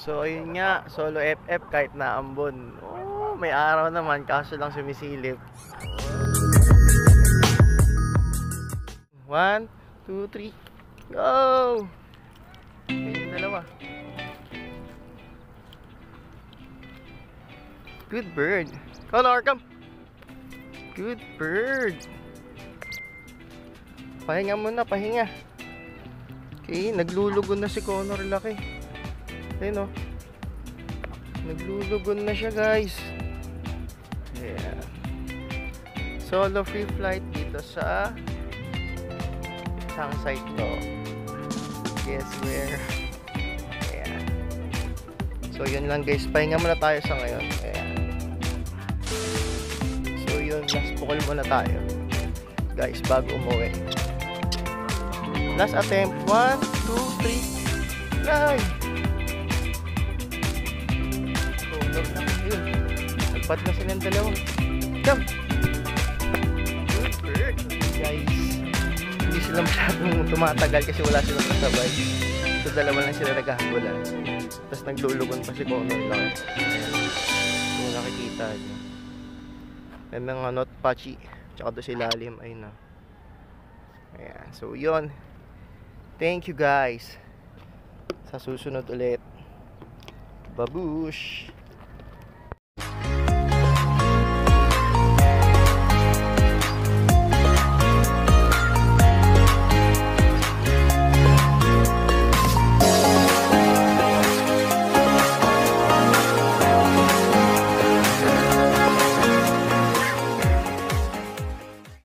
So ayun nga, solo FF kahit naambon. Oh, may araw naman kaso lang sumisilip. 1, 2, 3, go! Ayun yung dalawa. Good bird. Connor, come! Good bird. Pahinga muna, pahinga. Okay, naglulugon na si Connor, laki. Ayun o. Naglulugon na siya, guys. Ayan. Solo free flight dito sa isang site to. Guess where? Ayan. So yun lang, guys. Pahinga muna tayo sa ngayon. Ayan. So yun, last bukol muna tayo, guys, bago umuwi. Last attempt. 1, 2, 3. Fly! Nagpat na silang dalawa. Come! Good bird, guys. Hindi sila masyadong tumatagal kasi wala silang kasabay. So dalawa lang sila naghahabulan. Tapos naglulugon pa si Connor lang. Kung nakikita nyo, may mga not patchy. Tsaka doon si lalim. Ayun na. Ayan. So yun. Thank you, guys. Sa susunod ulit. Babush!